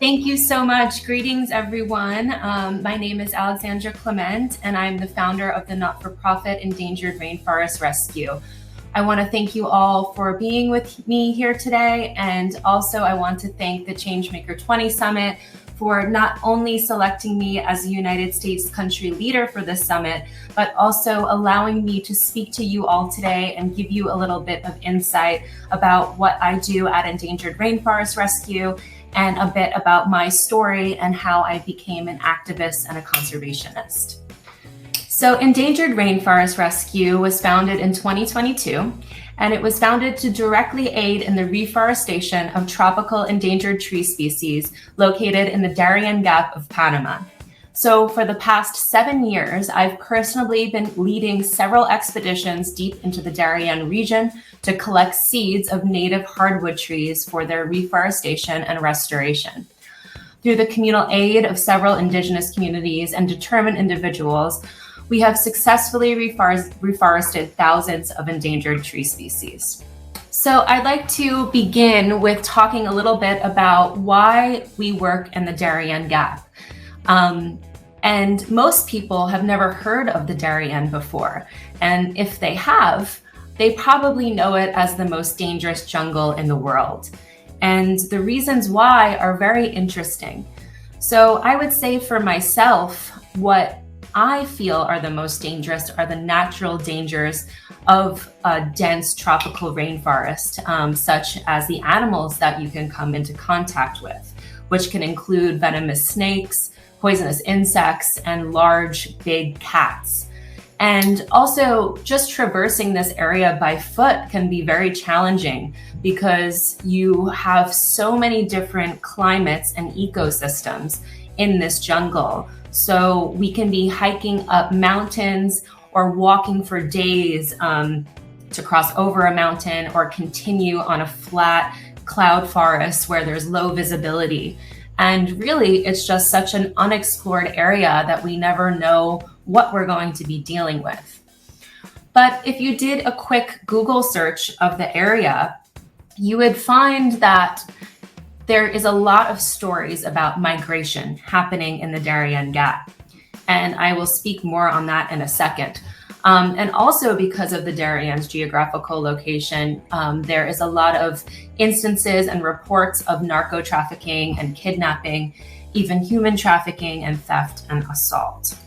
Thank you so much. Greetings, everyone. My name is Alexandra Climent, and I'm the founder of the not-for-profit Endangered Rainforest Rescue. I want to thank you all for being with me here today, and also I want to thank the Changemaker20 Summit for not only selecting me as a United States country leader for this summit, but also allowing me to speak to you all today and give you a little bit of insight about what I do at Endangered Rainforest Rescue and a bit about my story and how I became an activist and a conservationist. So Endangered Rainforest Rescue was founded in 2022, and it was founded to directly aid in the reforestation of tropical endangered tree species located in the Darien Gap of Panama. So for the past 7 years, I've personally been leading several expeditions deep into the Darien region to collect seeds of native hardwood trees for their reforestation and restoration. Through the communal aid of several indigenous communities and determined individuals, we have successfully reforested thousands of endangered tree species. So I'd like to begin with talking a little bit about why we work in the Darien Gap. And most people have never heard of the Darien before. And if they have, they probably know it as the most dangerous jungle in the world. And the reasons why are very interesting. So I would say for myself, what I feel are the most dangerous are the natural dangers of a dense tropical rainforest, such as the animals that you can come into contact with, which can include venomous snakes, poisonous insects, and large, big cats. And also, just traversing this area by foot can be very challenging because you have so many different climates and ecosystems in this jungle. So we can be hiking up mountains or walking for days to cross over a mountain or continue on a flat cloud forest where there's low visibility. And really, it's just such an unexplored area that we never know what we're going to be dealing with. But if you did a quick Google search of the area, you would find that there is a lot of stories about migration happening in the Darien Gap. And I will speak more on that in a second. And also because of the Darien's geographical location, there is a lot of instances and reports of narco trafficking and kidnapping, even human trafficking and theft and assault.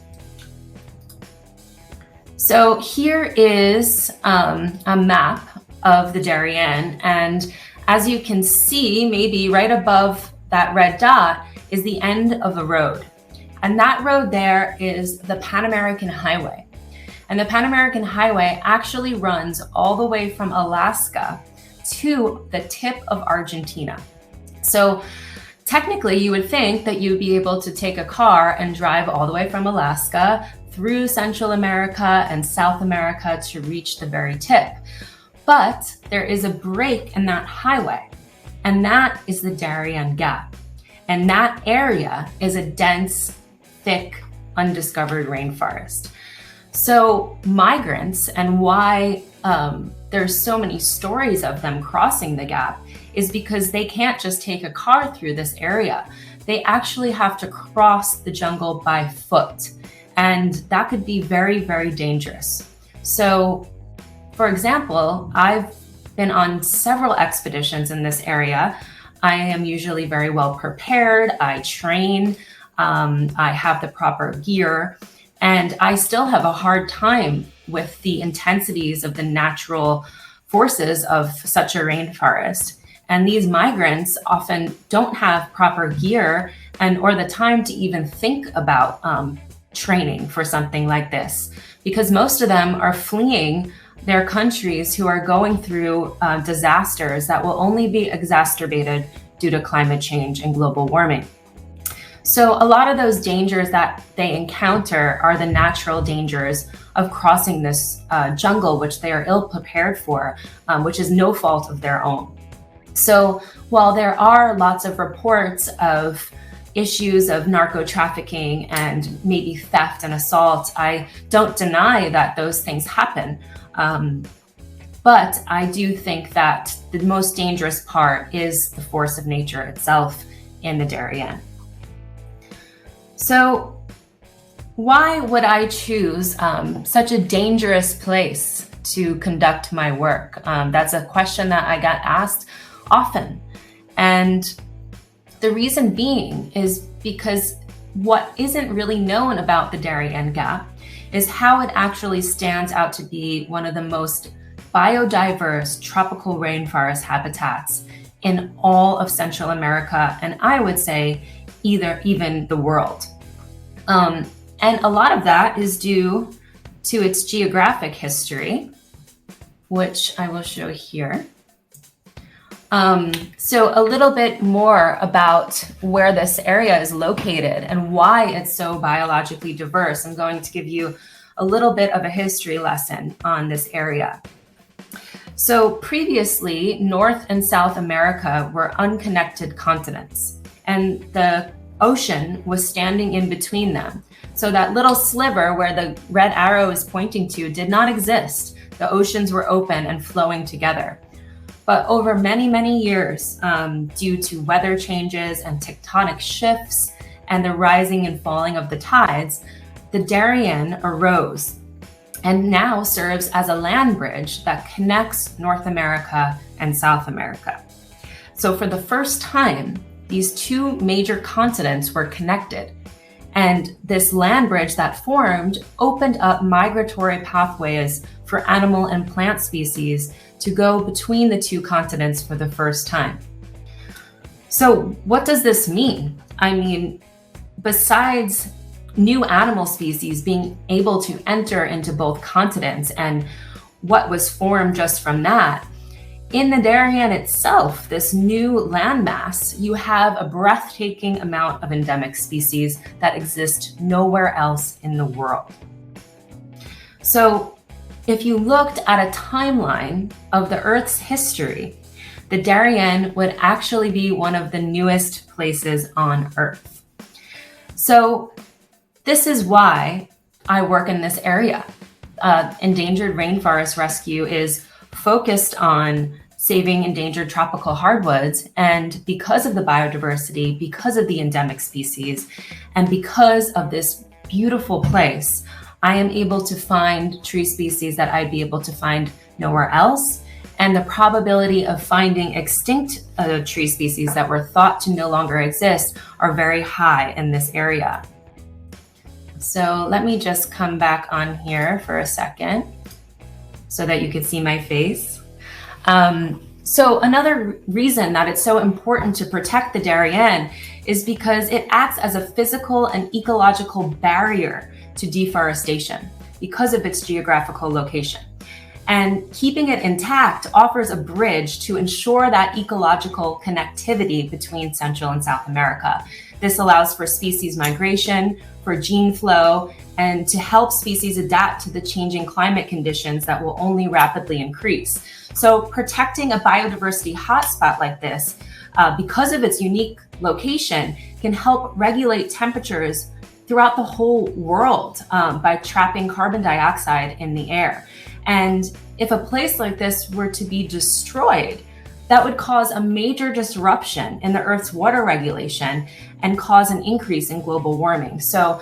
So here is a map of the Darien, and as you can see, maybe right above that red dot is the end of a road. And that road there is the Pan American Highway. And the Pan American Highway actually runs all the way from Alaska to the tip of Argentina. So technically you would think that you'd be able to take a car and drive all the way from Alaska through Central America and South America to reach the very tip. But there is a break in that highway, and that is the Darien Gap. And that area is a dense, thick, undiscovered rainforest. So migrants, and why there's so many stories of them crossing the gap, is because they can't just take a car through this area. They actually have to cross the jungle by foot. And that could be very, very dangerous. So for example, I've been on several expeditions in this area. I am usually very well prepared. I train, I have the proper gear, and I still have a hard time with the intensities of the natural forces of such a rainforest. And these migrants often don't have proper gear or the time to even think about training for something like this, because most of them are fleeing their countries who are going through disasters that will only be exacerbated due to climate change and global warming. So a lot of those dangers that they encounter are the natural dangers of crossing this jungle, which they are ill prepared for, which is no fault of their own. So while there are lots of reports of issues of narco trafficking and maybe theft and assault, I don't deny that those things happen. But I do think that the most dangerous part is the force of nature itself in the Darien. So why would I choose such a dangerous place to conduct my work? That's a question that I got asked often. And the reason being is because what isn't really known about the Darien Gap is how it actually stands out to be one of the most biodiverse tropical rainforest habitats in all of Central America, and I would say even the world. And a lot of that is due to its geographic history, which I will show here. So a little bit more about where this area is located and why it's so biologically diverse. I'm going to give you a little bit of a history lesson on this area. So previously, North and South America were unconnected continents, and the ocean was standing in between them. So that little sliver where the red arrow is pointing to did not exist. The oceans were open and flowing together. But over many, many years, due to weather changes and tectonic shifts and the rising and falling of the tides, the Darien arose and now serves as a land bridge that connects North America and South America. So for the first time, these two major continents were connected. And this land bridge that formed opened up migratory pathways for animal and plant species to go between the two continents for the first time. So what does this mean? I mean, besides new animal species being able to enter into both continents and what was formed just from that, in the Darien itself, this new landmass, you have a breathtaking amount of endemic species that exist nowhere else in the world. So if you looked at a timeline of the Earth's history, the Darien would actually be one of the newest places on Earth. So this is why I work in this area. Endangered rainforest rescue is focused on saving endangered tropical hardwoods. And because of the biodiversity, because of the endemic species, and because of this beautiful place, I am able to find tree species that I'd be able to find nowhere else. And the probability of finding extinct tree species that were thought to no longer exist are very high in this area. So let me just come back on here for a second so that you can see my face. So another reason that it's so important to protect the Darien is because it acts as a physical and ecological barrier to deforestation because of its geographical location. And keeping it intact offers a bridge to ensure that ecological connectivity between Central and South America. This allows for species migration, for gene flow, and to help species adapt to the changing climate conditions that will only rapidly increase. So protecting a biodiversity hotspot like this, because of its unique location, can help regulate temperatures throughout the whole world by trapping carbon dioxide in the air. And if a place like this were to be destroyed, that would cause a major disruption in the Earth's water regulation and cause an increase in global warming. So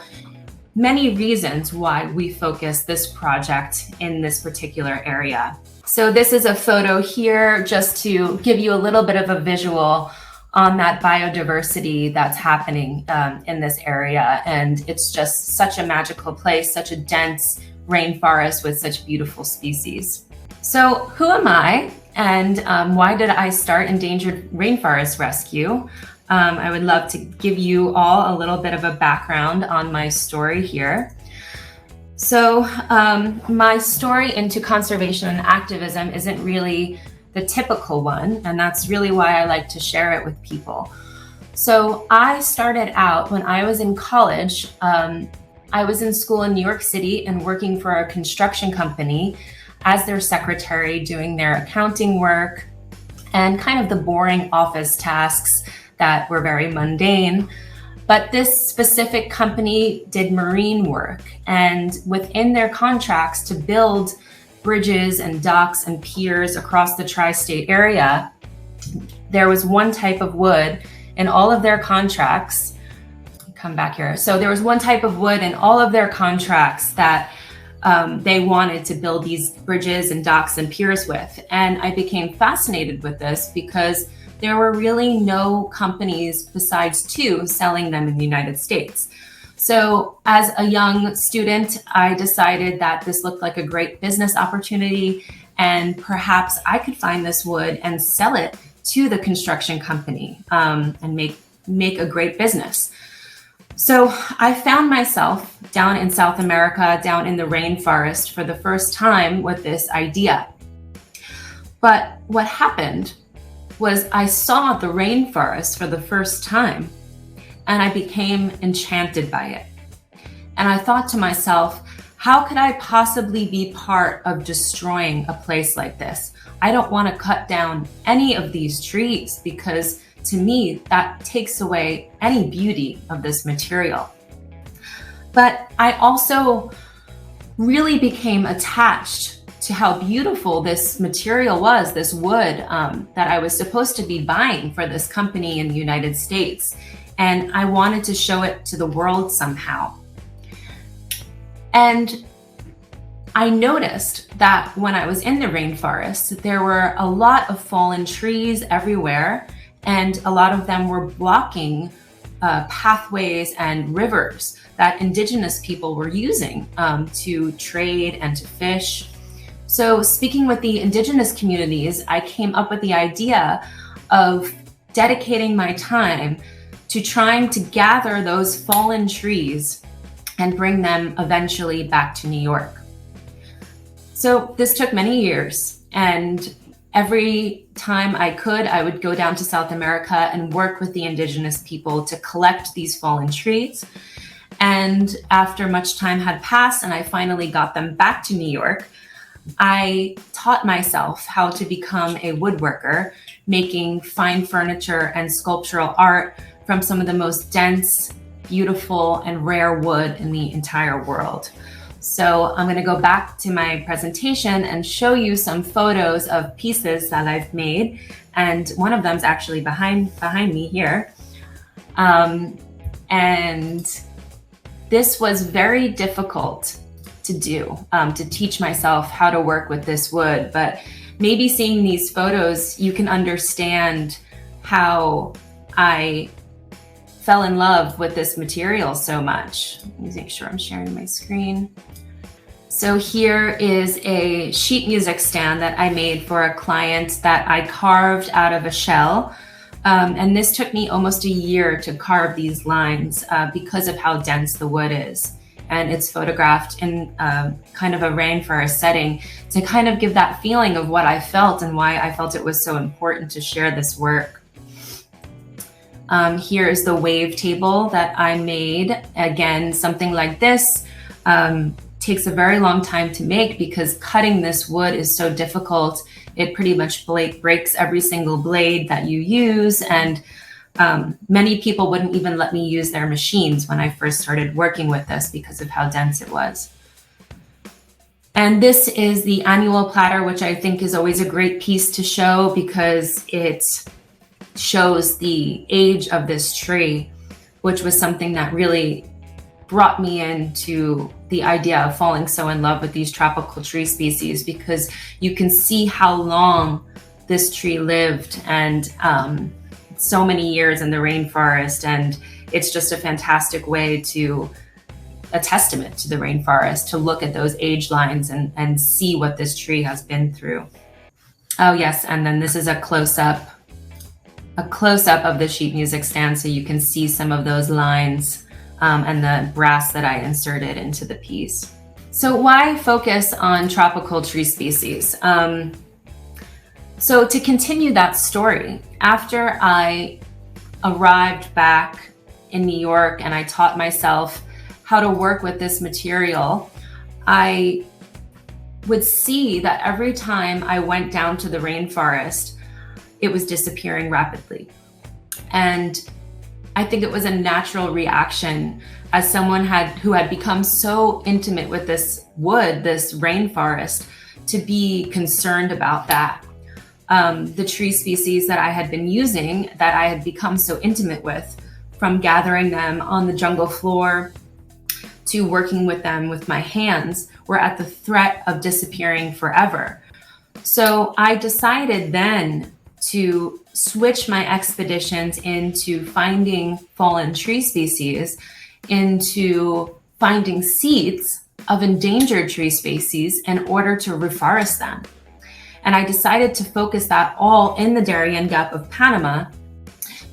many reasons why we focus this project in this particular area. So this is a photo here just to give you a little bit of a visual on that biodiversity that's happening in this area. And it's just such a magical place, such a dense rainforest with such beautiful species. So who am I and why did I start Endangered Rainforest Rescue? I would love to give you all a little bit of a background on my story here. So my story into conservation and activism isn't really the typical one, and that's really why I like to share it with people. So I started out when I was in college. I was in school in New York City and working for a construction company as their secretary, doing their accounting work and kind of the boring office tasks that were very mundane. But this specific company did marine work, and within their contracts to build bridges and docks and piers across the tri-state area, there was one type of wood in all of their contracts. Come back here. So there was one type of wood in all of their contracts that they wanted to build these bridges and docks and piers with. And I became fascinated with this because there were really no companies besides two selling them in the United States. So as a young student, I decided that this looked like a great business opportunity, and perhaps I could find this wood and sell it to the construction company and make a great business. So I found myself down in South America, down in the rainforest for the first time with this idea. But what happened was I saw the rainforest for the first time and I became enchanted by it. And I thought to myself, how could I possibly be part of destroying a place like this? I don't want to cut down any of these trees because to me, that takes away any beauty of this material. But I also really became attached to how beautiful this material was, this wood that I was supposed to be buying for this company in the United States. And I wanted to show it to the world somehow. And I noticed that when I was in the rainforest, there were a lot of fallen trees everywhere, and a lot of them were blocking pathways and rivers that indigenous people were using to trade and to fish. So speaking with the indigenous communities, I came up with the idea of dedicating my time to trying to gather those fallen trees and bring them eventually back to New York. So this took many years, and every time I could, I would go down to South America and work with the indigenous people to collect these fallen trees. And after much time had passed and I finally got them back to New York, I taught myself how to become a woodworker, making fine furniture and sculptural art from some of the most dense, beautiful, and rare wood in the entire world. So I'm going to go back to my presentation and show you some photos of pieces that I've made. And one of them is actually behind me here. And this was very difficult to do, to teach myself how to work with this wood. But maybe seeing these photos, you can understand how I fell in love with this material so much. Let me make sure I'm sharing my screen. So here is a sheet music stand that I made for a client that I carved out of a shell. And this took me almost a year to carve these lines because of how dense the wood is. And it's photographed in kind of a rainforest setting to kind of give that feeling of what I felt and why I felt it was so important to share this work. Here is the wave table that I made. Again, something like this takes a very long time to make because cutting this wood is so difficult. It pretty much breaks every single blade that you use. And many people wouldn't even let me use their machines when I first started working with this because of how dense it was. And this is the annual platter, which I think is always a great piece to show because it shows the age of this tree, which was something that really brought me into the idea of falling so in love with these tropical tree species, because you can see how long this tree lived and so many years in the rainforest. And it's just a fantastic way to a testament to the rainforest to look at those age lines and see what this tree has been through. Oh yes, and then this is a close-up of the sheet music stand so you can see some of those lines and the brass that I inserted into the piece. So why focus on tropical tree species? So to continue that story, after I arrived back in New York and I taught myself how to work with this material, I would see that every time I went down to the rainforest, it was disappearing rapidly. And I think it was a natural reaction as someone who had become so intimate with this wood, this rainforest, to be concerned about that. the tree species that I had been using, that I had become so intimate with, from gathering them on the jungle floor to working with them with my hands, were at the threat of disappearing forever. So I decided then to switch my expeditions into finding fallen tree species, into finding seeds of endangered tree species in order to reforest them. And I decided to focus that all in the Darien Gap of Panama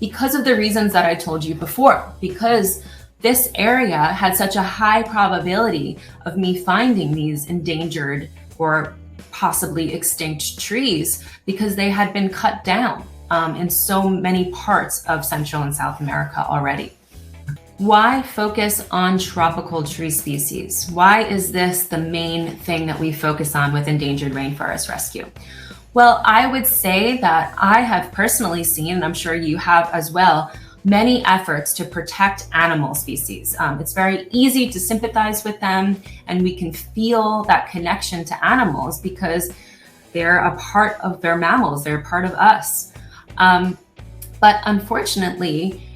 because of the reasons that I told you before, because this area had such a high probability of me finding these endangered or possibly extinct trees because they had been cut down in so many parts of Central and South America already. Why focus on tropical tree species? Why is this the main thing that we focus on with endangered rainforest rescue? Well, I would say that I have personally seen, and I'm sure you have as well, many efforts to protect animal species. It's very easy to sympathize with them, and we can feel that connection to animals because they're a part of their mammals, they're a part of us. But unfortunately,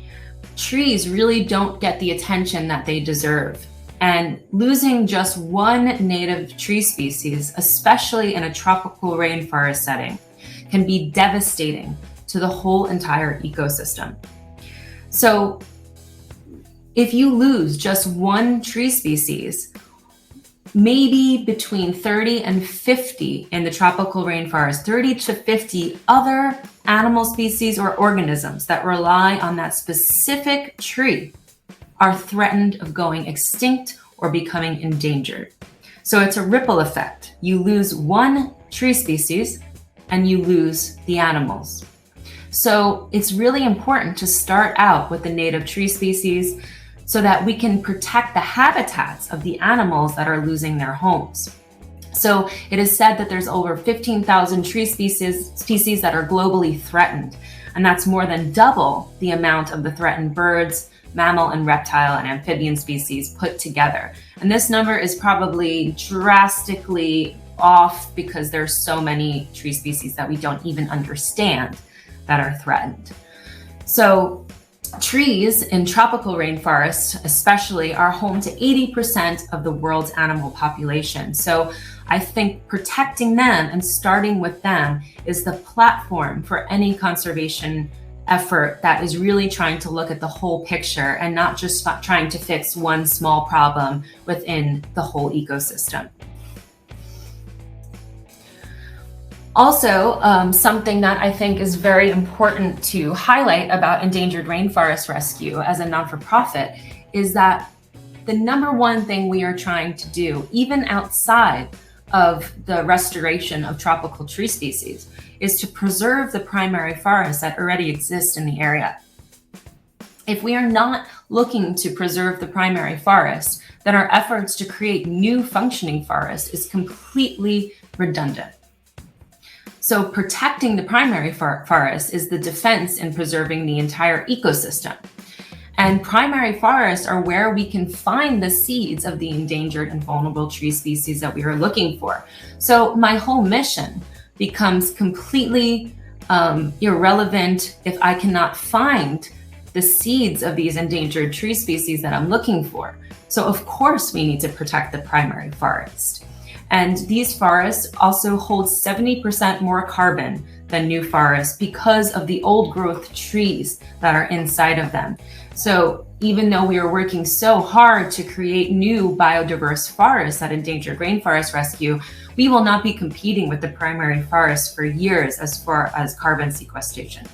trees really don't get the attention that they deserve. And losing just one native tree species, especially in a tropical rainforest setting, can be devastating to the whole entire ecosystem. So if you lose just one tree species, maybe between 30 and 50 in the tropical rainforest, 30 to 50 other animal species or organisms that rely on that specific tree are threatened of going extinct or becoming endangered. So it's a ripple effect. You lose one tree species and you lose the animals. So it's really important to start out with the native tree species so that we can protect the habitats of the animals that are losing their homes. So it is said that there's over 15,000 tree species that are globally threatened, and that's more than double the amount of the threatened birds, mammal and reptile and amphibian species put together. And this number is probably drastically off because there's so many tree species that we don't even understand that are threatened. So trees in tropical rainforests especially are home to 80% of the world's animal population. So I think protecting them and starting with them is the platform for any conservation effort that is really trying to look at the whole picture and not just trying to fix one small problem within the whole ecosystem. Also, something that I think is very important to highlight about endangered rainforest rescue as a non-for-profit is that the number one thing we are trying to do, even outside of the restoration of tropical tree species, is to preserve the primary forests that already exist in the area. If we are not looking to preserve the primary forest, then our efforts to create new functioning forests is completely redundant. So protecting the primary forest is the defense in preserving the entire ecosystem. And primary forests are where we can find the seeds of the endangered and vulnerable tree species that we are looking for. So my whole mission becomes completely irrelevant if I cannot find the seeds of these endangered tree species that I'm looking for. So of course we need to protect the primary forest. And these forests also hold 70% more carbon than new forests because of the old growth trees that are inside of them. So even though we are working so hard to create new biodiverse forests at Endangered Rainforest Rescue, we will not be competing with the primary forest for years as far as carbon sequestration.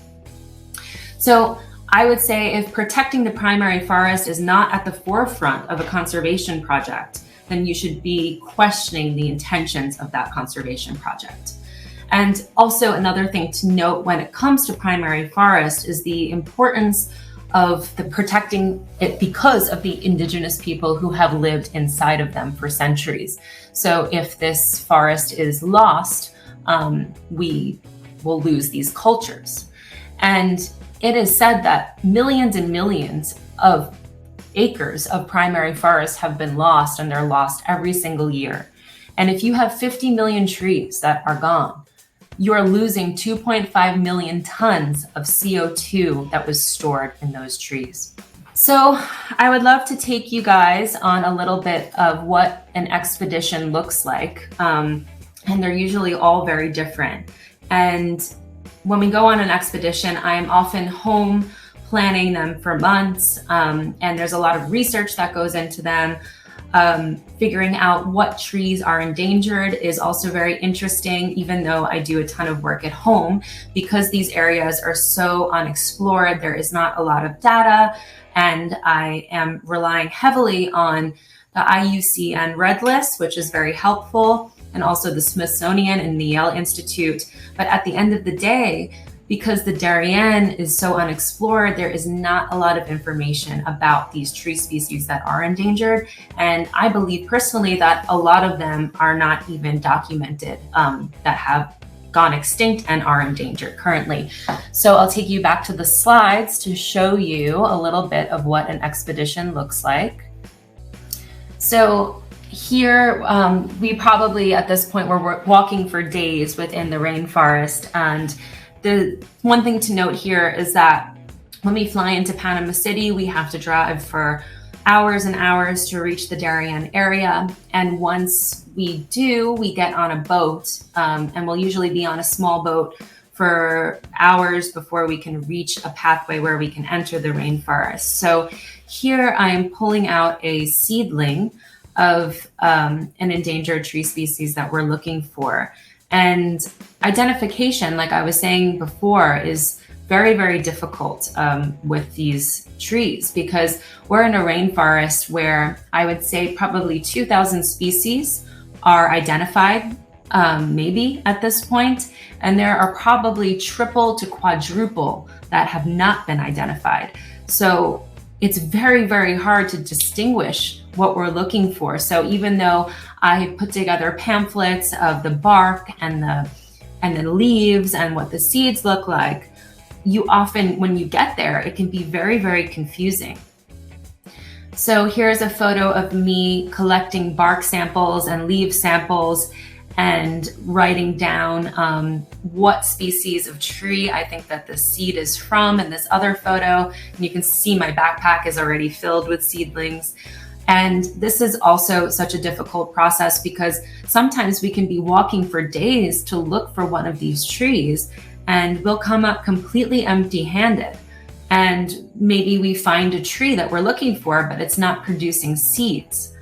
So I would say if protecting the primary forest is not at the forefront of a conservation project, then you should be questioning the intentions of that conservation project. And also another thing to note when it comes to primary forest is the importance of the protecting it because of the indigenous people who have lived inside of them for centuries. So if this forest is lost, we will lose these cultures. And it is said that millions and millions of acres of primary forests have been lost, and they're lost every single year. And if you have 50 million trees that are gone, you're losing 2.5 million tons of CO2 that was stored in those trees. So I would love to take you guys on a little bit of what an expedition looks like. And they're usually all very different. And when we go on an expedition, I am often home planning them for months. And there's a lot of research that goes into them. Figuring out what trees are endangered is also very interesting, even though I do a ton of work at home, because these areas are so unexplored. There is not a lot of data, and I am relying heavily on the IUCN Red List, which is very helpful, and also the Smithsonian and the Yale Institute. But at the end of the day, because the Darien is so unexplored, there is not a lot of information about these tree species that are endangered. And I believe personally that a lot of them are not even documented, that have gone extinct and are endangered currently. So I'll take you back to the slides to show you a little bit of what an expedition looks like. So here, we probably at this point we're walking for days within the rainforest. And the one thing to note here is that when we fly into Panama City, we have to drive for hours and hours to reach the Darien area. And once we do, we get on a boat, and we'll usually be on a small boat for hours before we can reach a pathway where we can enter the rainforest. So here I am pulling out a seedling of an endangered tree species that we're looking for. And identification, like I was saying before, is very, very difficult with these trees, because we're in a rainforest where I would say probably 2,000 species are identified, maybe at this point, and there are probably triple to quadruple that have not been identified. So it's very, very hard to distinguish what we're looking for. So even though I put together pamphlets of the bark and the leaves and what the seeds look like, you often, when you get there, it can be very, very confusing. So here's a photo of me collecting bark samples and leaf samples and writing down what species of tree I think that the seed is from in this other photo. And you can see my backpack is already filled with seedlings. And this is also such a difficult process, because sometimes we can be walking for days to look for one of these trees, and we'll come up completely empty-handed. And maybe we find a tree that we're looking for, but it's not producing seeds.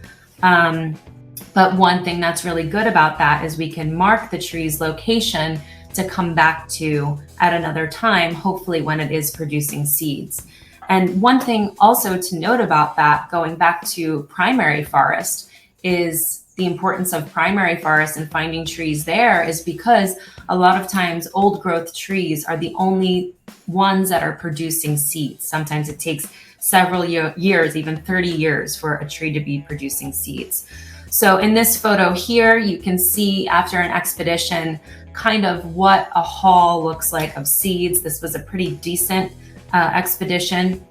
But one thing that's really good about that is we can mark the tree's location to come back to at another time, hopefully when it is producing seeds. And one thing also to note about that, going back to primary forest, is the importance of primary forest and finding trees there is because a lot of times old growth trees are the only ones that are producing seeds. Sometimes it takes several years, even 30 years, for a tree to be producing seeds. So in this photo here, you can see after an expedition kind of what a haul looks like of seeds. This was a pretty decent expedition,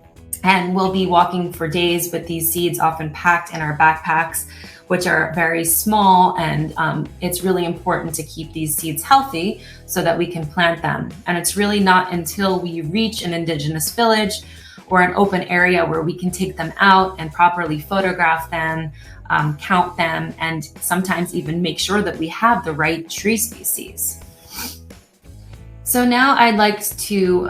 and we'll be walking for days with these seeds often packed in our backpacks, which are very small, and it's really important to keep these seeds healthy so that we can plant them. And it's really not until we reach an indigenous village or an open area where we can take them out and properly photograph them, count them, and sometimes even make sure that we have the right tree species. So now I'd like to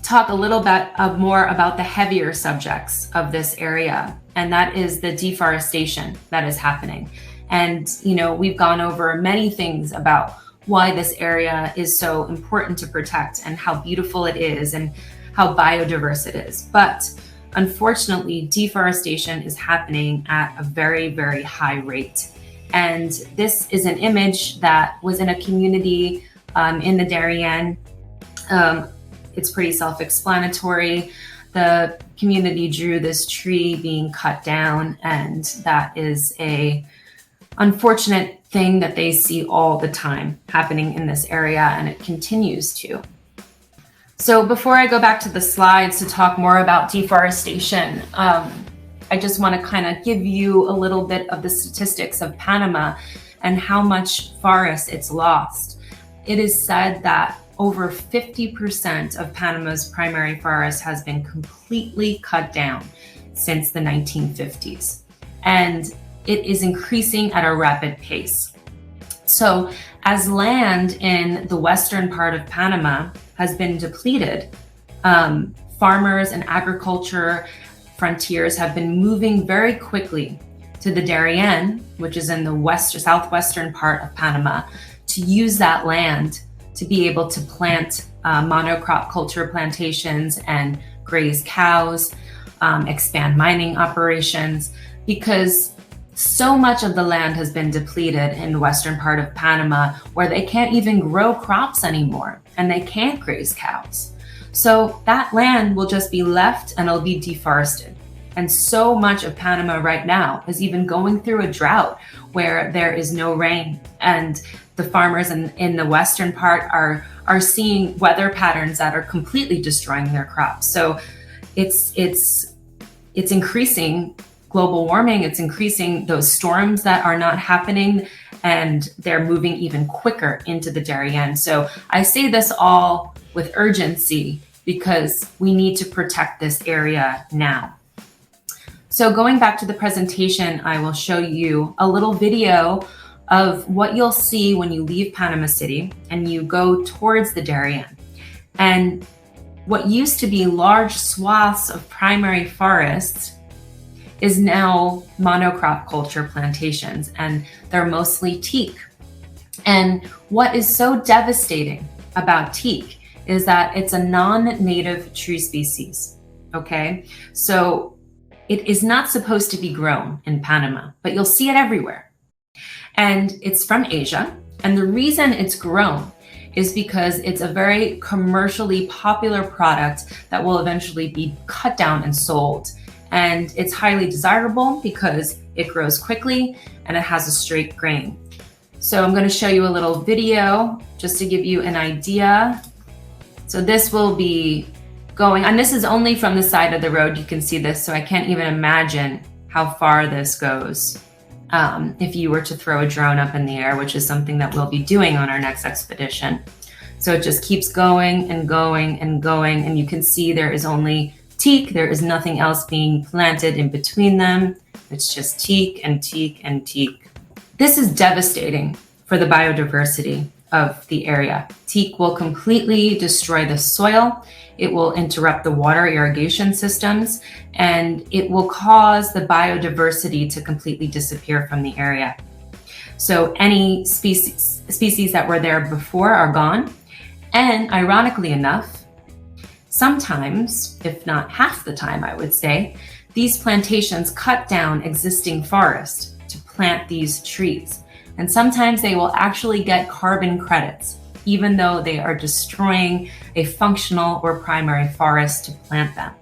talk a little bit more about the heavier subjects of this area, and that is the deforestation that is happening. And, you know, we've gone over many things about why this area is so important to protect and how beautiful it is and how biodiverse it is. But unfortunately, deforestation is happening at a very, very high rate. And this is an image that was in a community in the Darien. It's pretty self-explanatory. The community drew this tree being cut down, and that is a unfortunate thing that they see all the time happening in this area, and it continues to. So before I go back to the slides to talk more about deforestation, I just want to kind of give you a little bit of the statistics of Panama and how much forest it's lost. it is said that over 50% of Panama's primary forest has been completely cut down since the 1950s. And it is increasing at a rapid pace. So as land in the western part of Panama has been depleted, farmers and agriculture frontiers have been moving very quickly to the Darien, which is in the southwestern part of Panama, to use that land to be able to plant monocrop culture plantations and graze cows, expand mining operations, because so much of the land has been depleted in the western part of Panama where they can't even grow crops anymore and they can't graze cows. So that land will just be left and it'll be deforested. And so much of Panama right now is even going through a drought where there is no rain. And the farmers in the western part are seeing weather patterns that are completely destroying their crops. So it's increasing global warming, it's increasing those storms that are not happening, and they're moving even quicker into the Darien. So I say this all with urgency because we need to protect this area now. So going back to the presentation, I will show you a little video of what you'll see when you leave Panama City and you go towards the Darien. And what used to be large swaths of primary forests is now monocrop culture plantations, and they're mostly teak. And what is so devastating about teak is that it's a non-native tree species, okay? So it is not supposed to be grown in Panama, but you'll see it everywhere. And it's from Asia, and the reason it's grown is because it's a very commercially popular product that will eventually be cut down and sold. And it's highly desirable because it grows quickly and it has a straight grain. So I'm going to show you a little video just to give you an idea. So this will be going, and this is only from the side of the road. You can see this, so I can't even imagine how far this goes if you were to throw a drone up in the air, which is something that we'll be doing on our next expedition. So it just keeps going and going and going, and you can see there is only teak. There is nothing else being planted in between them. It's just teak and teak and teak. This is devastating for the biodiversity of the area. Teak will completely destroy the soil. It will interrupt the water irrigation systems, and it will cause the biodiversity to completely disappear from the area. So any species that were there before are gone. And ironically enough, sometimes, if not half the time, I would say, these plantations cut down existing forest to plant these trees. And sometimes they will actually get carbon credits, even though they are destroying a functional or primary forest to plant them.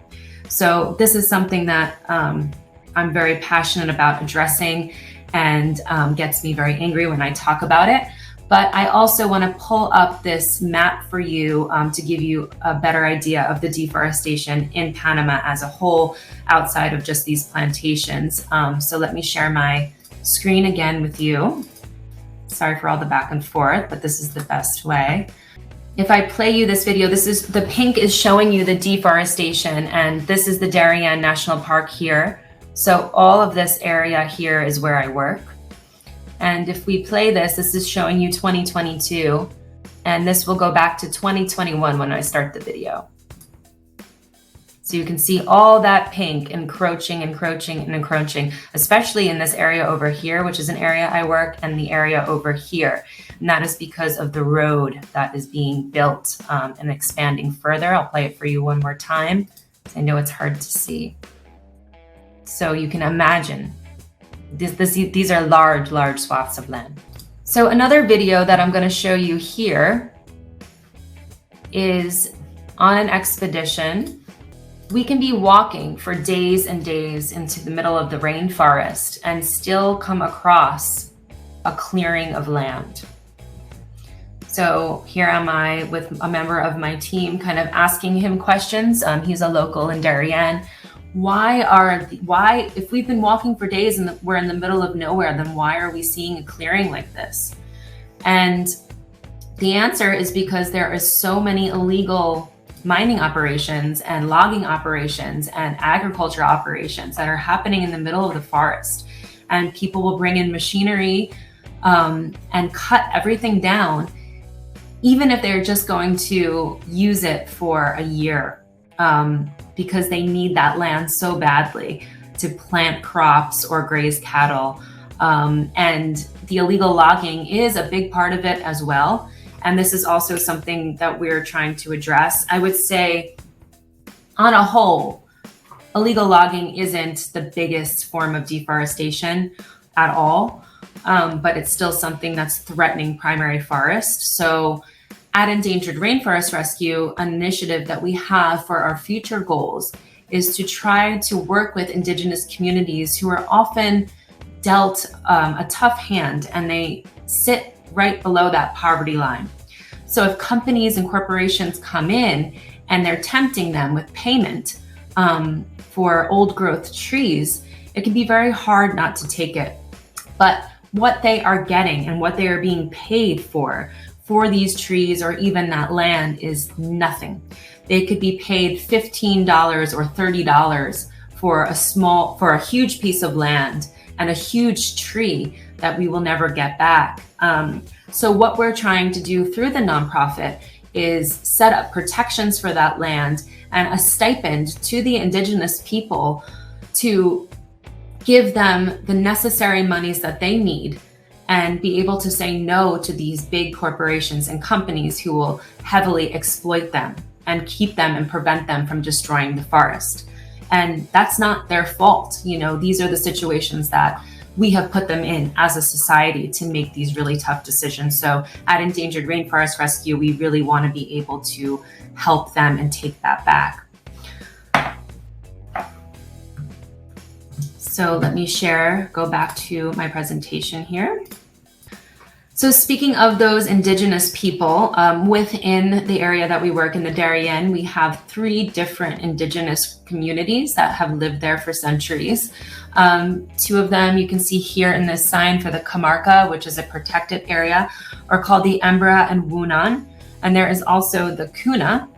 So this is something that I'm very passionate about addressing, and gets me very angry when I talk about it. But I also want to pull up this map for you to give you a better idea of the deforestation in Panama as a whole, outside of just these plantations. So let me share my screen again with you. Sorry for all the back and forth, but this is the best way. If I play you this video, this is the pink is showing you the deforestation, and this is the Darien National Park here. So all of this area here is where I work. And if we play this, this is showing you 2022, and this will go back to 2021 when I start the video. So you can see all that pink encroaching, encroaching, and encroaching, especially in this area over here, which is an area I work, and the area over here. And that is because of the road that is being built and expanding further. I'll play it for you one more time. I know it's hard to see. So you can imagine, these are large, large swaths of land. So another video that I'm going to show you here is on an expedition. We can be walking for days and days into the middle of the rainforest and still come across a clearing of land. So here am I with a member of my team, kind of asking him questions. He's a local in Darien. Why, if we've been walking for days and we're in the middle of nowhere, then why are we seeing a clearing like this? And The answer is because there are so many illegal mining operations and logging operations and agriculture operations that are happening in the middle of the forest. And people will bring in machinery and cut everything down, even if they're just going to use it for a year, because they need that land so badly to plant crops or graze cattle. And the illegal logging is a big part of it as well. And this is also something that we're trying to address. I would say, on a whole, illegal logging isn't the biggest form of deforestation at all, but it's still something that's threatening primary forest. So at Endangered Rainforest Rescue, an initiative that we have for our future goals is to try to work with Indigenous communities who are often dealt a tough hand, and they sit right below that poverty line. So if companies and corporations come in and they're tempting them with payment for old growth trees, it can be very hard not to take it. But what they are getting and what they are being paid for these trees or even that land is nothing. They could be paid $15 or $30 for a huge piece of land and a huge tree that we will never get back. So what we're trying to do through the nonprofit is set up protections for that land and a stipend to the Indigenous people to give them the necessary monies that they need and be able to say no to these big corporations and companies who will heavily exploit them and keep them and prevent them from destroying the forest. And that's not their fault. These are the situations that we have put them in as a society to make these really tough decisions. So at Endangered Rainforest Rescue, we really want to be able to help them and take that back. So let me go back to my presentation here. So speaking of those Indigenous people, within the area that we work in, the Darien, we have 3 different Indigenous communities that have lived there for centuries. 2 of them you can see here in this sign for the Camarca, which is a protected area, are called the Embra and Wunan. And there is also the Kuna,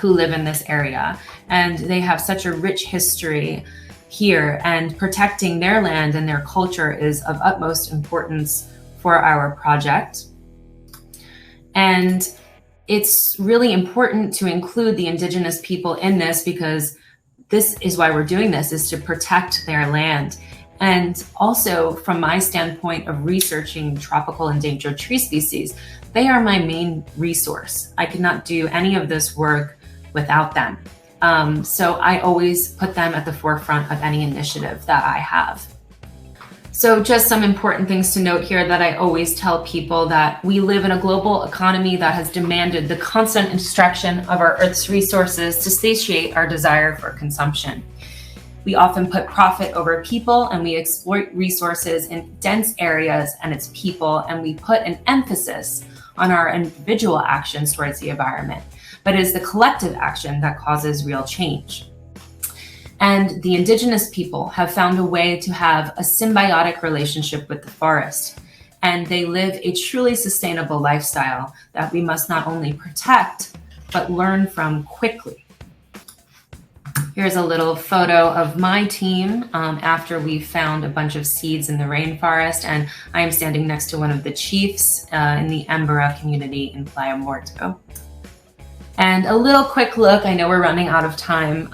who live in this area. And they have such a rich history here, and protecting their land and their culture is of utmost importance for our project. And it's really important to include the Indigenous people in this, because this is why we're doing this, is to protect their land. And also, from my standpoint of researching tropical endangered tree species, they are my main resource. I could not do any of this work without them. So I always put them at the forefront of any initiative that I have. So just some important things to note here that I always tell people: that we live in a global economy that has demanded the constant extraction of our Earth's resources to satiate our desire for consumption. We often put profit over people, and we exploit resources in dense areas and its people, and we put an emphasis on our individual actions towards the environment. But it is the collective action that causes real change. And the Indigenous people have found a way to have a symbiotic relationship with the forest, and they live a truly sustainable lifestyle that we must not only protect, but learn from quickly. Here's a little photo of my team after we found a bunch of seeds in the rainforest, and I am standing next to one of the chiefs in the Embera community in Playa Morto. And a little quick look, I know we're running out of time,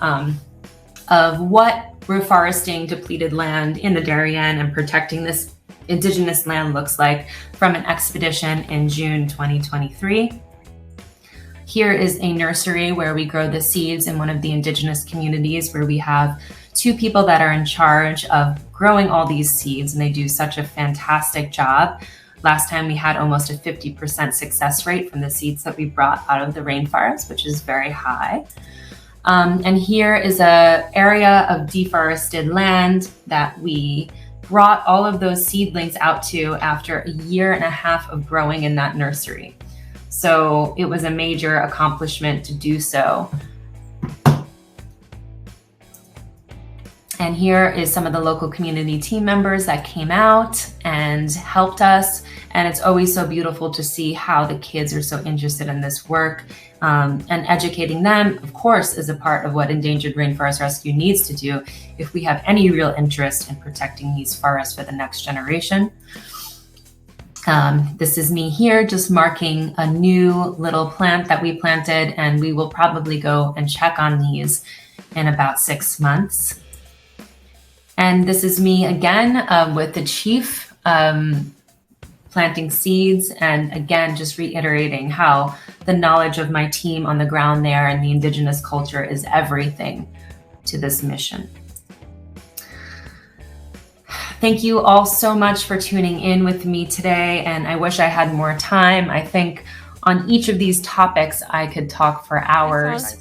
of what reforesting depleted land in the Darien and protecting this Indigenous land looks like from an expedition in June 2023. Here is a nursery where we grow the seeds in one of the Indigenous communities, where we have 2 people that are in charge of growing all these seeds, and they do such a fantastic job. Last time we had almost a 50% success rate from the seeds that we brought out of the rainforest, which is very high. And here is an area of deforested land that we brought all of those seedlings out to after a year and a half of growing in that nursery. So it was a major accomplishment to do so. And here is some of the local community team members that came out and helped us. And it's always so beautiful to see how the kids are so interested in this work. And educating them, of course, is a part of what Endangered Rainforest Rescue needs to do if we have any real interest in protecting these forests for the next generation. This is me here just marking a new little plant that we planted, and we will probably go and check on these in about 6 months. And this is me again with the chief planting seeds, and again just reiterating how the knowledge of my team on the ground there and the indigenous culture is everything to this mission. Thank you all so much for tuning in with me today, and I wish I had more time. I think on each of these topics I could talk for hours.